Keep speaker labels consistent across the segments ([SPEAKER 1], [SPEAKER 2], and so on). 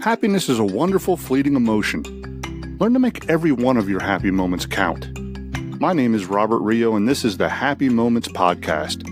[SPEAKER 1] Happiness is a wonderful, fleeting emotion. Learn to make every one of your happy moments count. My name is Robert Rio, and this is the Happy Moments Podcast.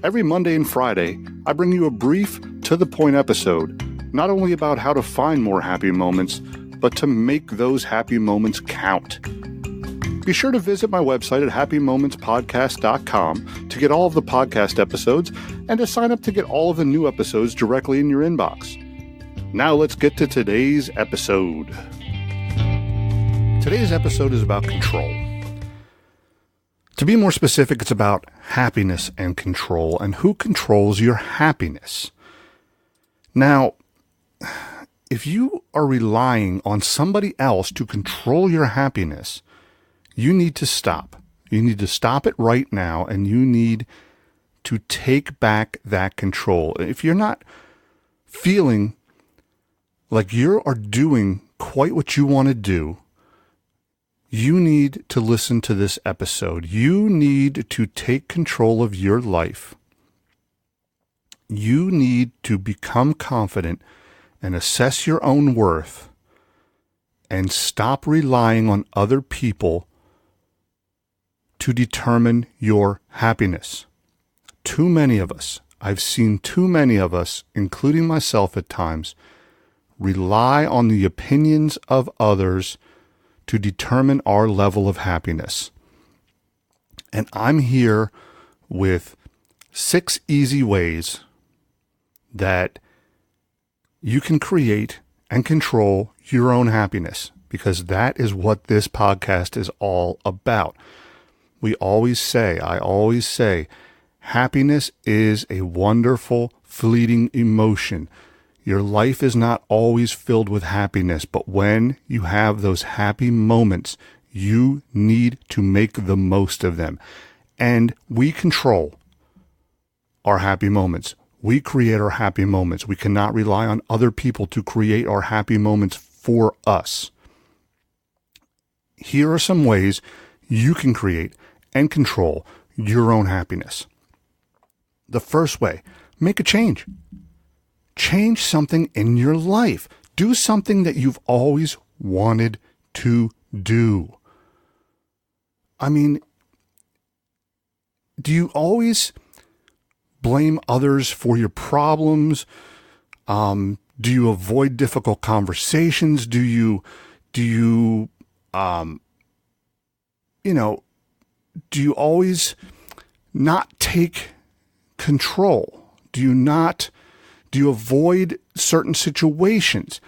[SPEAKER 1] Every Monday and Friday, I bring you a brief, to-the-point episode, not only about how to find more happy moments, but to make those happy moments count. Be sure to visit my website at happymomentspodcast.com to get all of the podcast episodes and to sign up to get all of the new episodes directly in your inbox. Now let's get to today's episode. Today's episode is about control. To be more specific, it's about happiness and control and who controls your happiness. Now, if you are relying on somebody else to control your happiness, you need to stop. You need to stop it right now, and you need to take back that control. If you're not feeling like you are doing quite what you want to do, you need to listen to this episode. You need to take control of your life. You need to become confident and assess your own worth and stop relying on other people to determine your happiness. Too many of us, I've seen too many of us, including myself at times, rely on the opinions of others to determine our level of happiness. And I'm here with 6 easy ways that you can create and control your own happiness, because that is what this podcast is all about. I always say, happiness is a wonderful, fleeting emotion. Your life is not always filled with happiness, but when you have those happy moments, you need to make the most of them. And we control our happy moments. We create our happy moments. We cannot rely on other people to create our happy moments for us. Here are some ways you can create and control your own happiness. The first way, make a change. Change something in your life. Do something that you've always wanted to do. I mean, do you always blame others for your problems? Do you avoid difficult conversations? Do you always not take control? Do you avoid certain situations?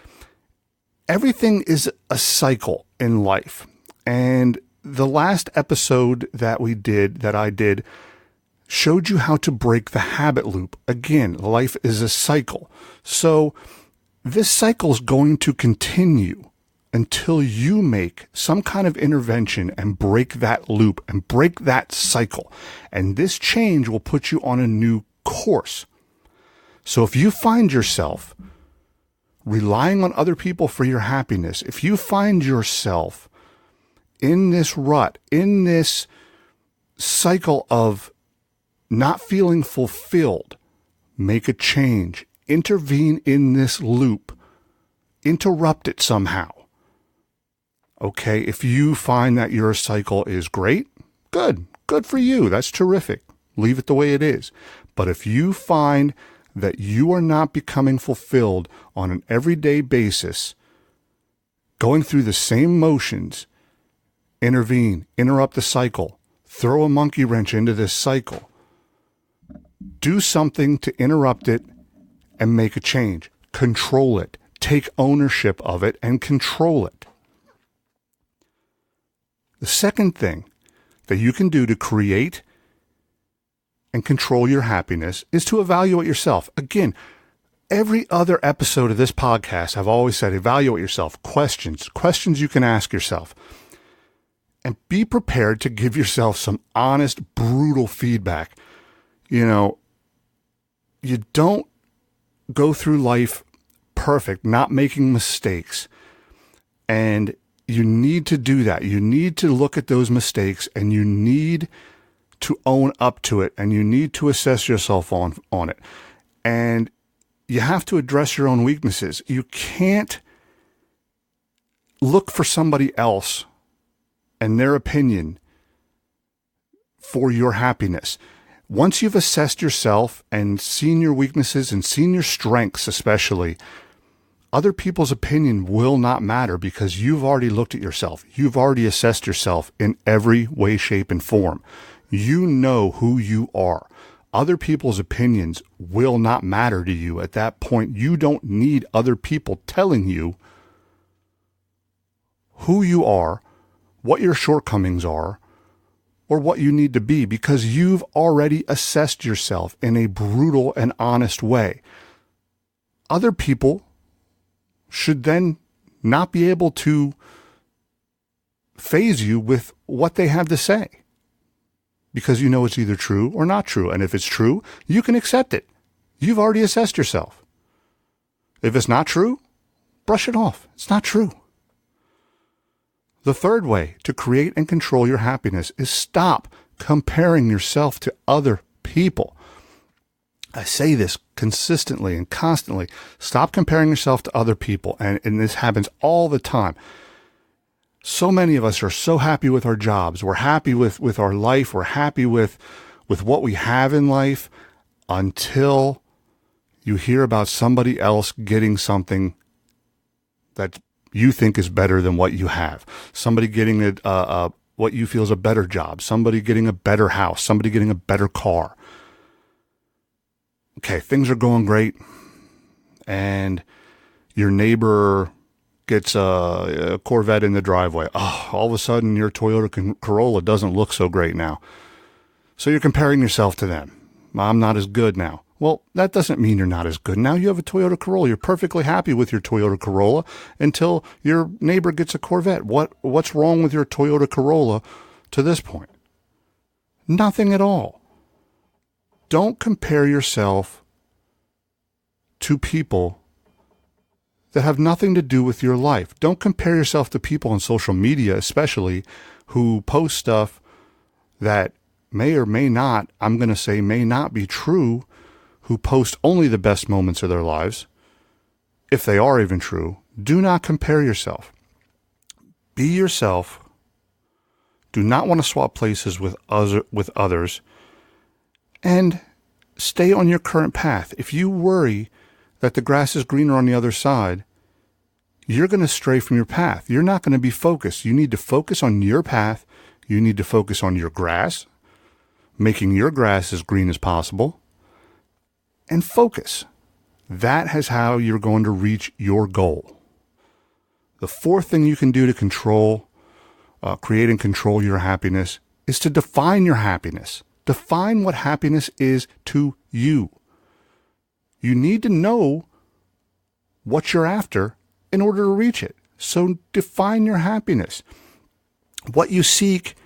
[SPEAKER 1] Everything is a cycle in life. And the last episode that I did, showed you how to break the habit loop. Again, life is a cycle. So this cycle is going to continue until you make some kind of intervention and break that loop and break that cycle. And this change will put you on a new course. So if you find yourself relying on other people for your happiness, if you find yourself in this rut, in this cycle of not feeling fulfilled, make a change. Intervene in this loop. Interrupt it somehow. Okay, if you find that your cycle is great, good for you. That's terrific. Leave it the way it is. But if you find that you are not becoming fulfilled on an everyday basis, going through the same motions, intervene, interrupt the cycle, throw a monkey wrench into this cycle. Do something to interrupt it and make a change. Control it. Take ownership of it and control it. The second thing that you can do to create and control your happiness is to evaluate yourself. Again, every other episode of this podcast, I've always said, evaluate yourself. Questions you can ask yourself. And be prepared to give yourself some honest, brutal feedback. You don't go through life perfect, not making mistakes. And you need to do that. You need to look at those mistakes and you need to own up to it and you need to assess yourself on it. And you have to address your own weaknesses. You can't look for somebody else and their opinion for your happiness. Once you've assessed yourself and seen your weaknesses and seen your strengths especially, other people's opinion will not matter because you've already looked at yourself. You've already assessed yourself in every way, shape, and form. You know who you are. Other people's opinions will not matter to you at that point. You don't need other people telling you who you are, what your shortcomings are, or what you need to be, because you've already assessed yourself in a brutal and honest way. Other people should then not be able to faze you with what they have to say, because you know it's either true or not true. And if it's true, you can accept it. You've already assessed yourself. If it's not true, brush it off. It's not true. The third way to create and control your happiness is stop comparing yourself to other people. I say this consistently and constantly. Stop comparing yourself to other people. And this happens all the time. So many of us are so happy with our jobs. We're happy with our life. We're happy with what we have in life until you hear about somebody else getting something that you think is better than what you have. Somebody getting what you feel is a better job. Somebody getting a better house. Somebody getting a better car. Okay, things are going great, and your neighbor gets a Corvette in the driveway. Oh, all of a sudden your Toyota Corolla doesn't look so great now. So you're comparing yourself to them. I'm not as good now. Well, that doesn't mean you're not as good. Now you have a Toyota Corolla. You're perfectly happy with your Toyota Corolla until your neighbor gets a Corvette. What's wrong with your Toyota Corolla to this point? Nothing at all. Don't compare yourself to people that have nothing to do with your life. Don't compare yourself to people on social media, especially, who post stuff that may or may not, I'm going to say may not be true, who post only the best moments of their lives, if they are even true. Do not compare yourself. Be yourself. Do not want to swap places with others. And stay on your current path. If you worry that the grass is greener on the other side, you're going to stray from your path. You're not going to be focused. You need to focus on your path. You need to focus on your grass, making your grass as green as possible, and focus. That is how you're going to reach your goal. The fourth thing you can do to create and control your happiness is to define your happiness. Define what happiness is to you. You need to know what you're after in order to reach it. So define your happiness. What you seek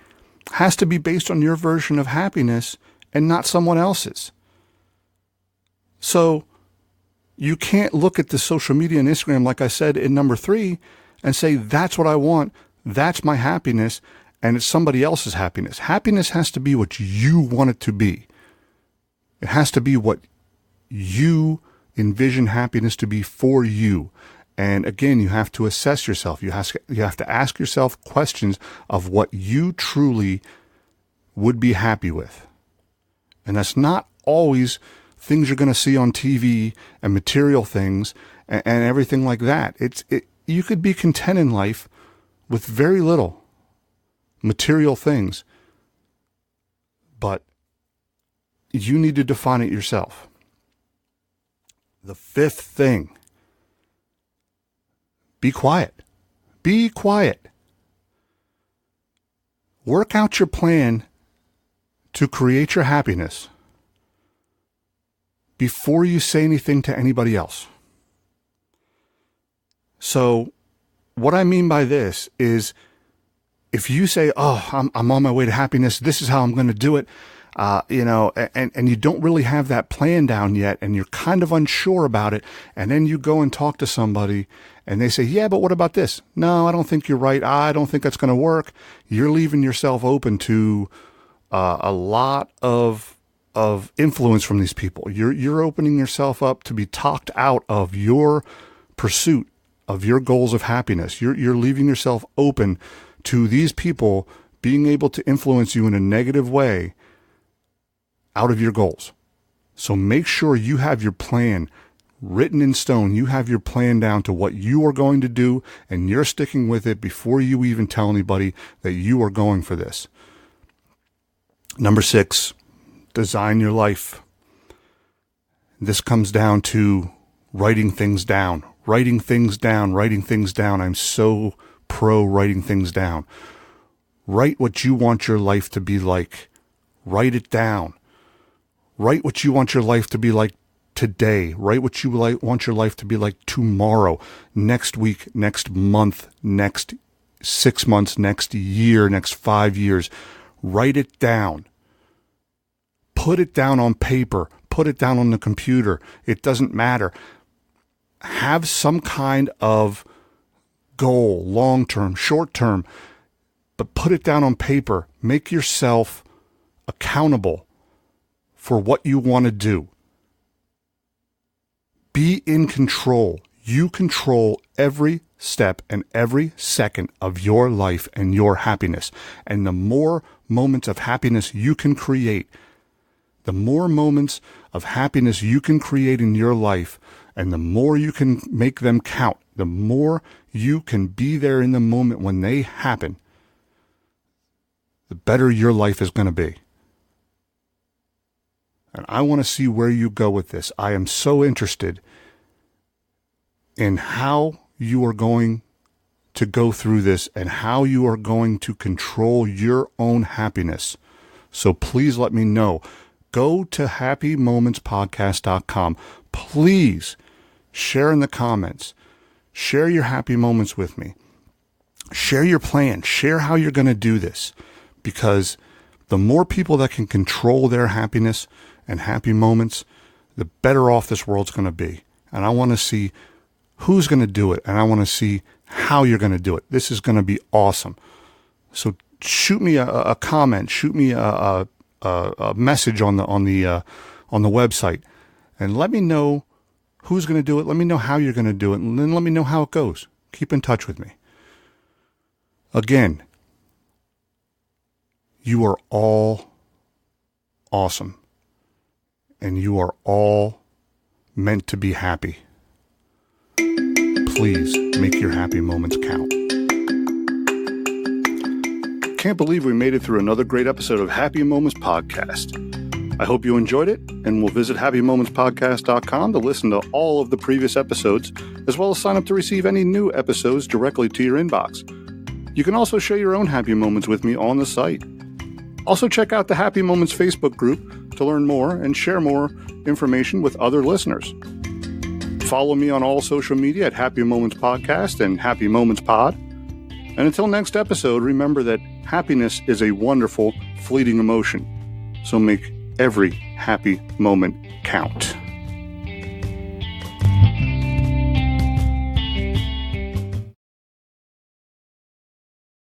[SPEAKER 1] has to be based on your version of happiness and not someone else's. So you can't look at the social media and Instagram, like I said in number 3, and say, that's what I want, that's my happiness, and it's somebody else's happiness. Happiness has to be what you want it to be. It has to be what you envision happiness to be for you. And again, you have to assess yourself. You have to ask yourself questions of what you truly would be happy with. And that's not always things you're going to see on TV and material things and everything like that. You could be content in life with very little material things, but you need to define it yourself. The fifth thing, be quiet. Be quiet. Work out your plan to create your happiness before you say anything to anybody else. So what I mean by this is, if you say, oh, I'm on my way to happiness, this is how I'm going to do it, and you don't really have that plan down yet, and you're kind of unsure about it, and then you go and talk to somebody, and they say, yeah, but what about this? No, I don't think you're right. I don't think that's going to work. You're leaving yourself open to a lot of influence from these people. You're opening yourself up to be talked out of your pursuit of your goals of happiness. You're leaving yourself open to these people being able to influence you in a negative way out of your goals. So make sure you have your plan written in stone. You have your plan down to what you are going to do, and you're sticking with it before you even tell anybody that you are going for this. Number 6, design your life. This comes down to writing things down. Writing things down. I'm so pro writing things down. Write what you want your life to be like. Write it down. Write what you want your life to be like today. Write what you want your life to be like tomorrow, next week, next month, next 6 months, next year, next 5 years. Write it down. Put it down on paper. Put it down on the computer. It doesn't matter. Have some kind of goal, long-term, short-term, but put it down on paper. Make yourself accountable for what you want to do. Be in control. You control every step and every second of your life and your happiness. And the more moments of happiness you can create, the more moments of happiness you can create in your life, and the more you can make them count, the more you can be there in the moment when they happen, the better your life is going to be. And I want to see where you go with this. I am so interested in how you are going to go through this and how you are going to control your own happiness. So please let me know. Go to happymomentspodcast.com. Please share in the comments. Share your happy moments with me. Share your plan. Share how you're going to do this. Because the more people that can control their happiness and happy moments, the better off this world's going to be. And I want to see who's going to do it, and I want to see how you're going to do it. This is going to be awesome. So shoot me a comment, shoot me a message on the website, and let me know who's going to do it. Let me know how you're going to do it, and then let me know how it goes. Keep in touch with me. Again, you are all awesome, and you are all meant to be happy. Please make your happy moments count. Can't believe we made it through another great episode of Happy Moments Podcast. I hope you enjoyed it, and will visit happymomentspodcast.com to listen to all of the previous episodes, as well as sign up to receive any new episodes directly to your inbox. You can also share your own happy moments with me on the site. Also check out the Happy Moments Facebook group to learn more and share more information with other listeners. Follow me on all social media at Happy Moments Podcast and Happy Moments Pod. And until next episode, remember that happiness is a wonderful, fleeting emotion. So make every happy moment count.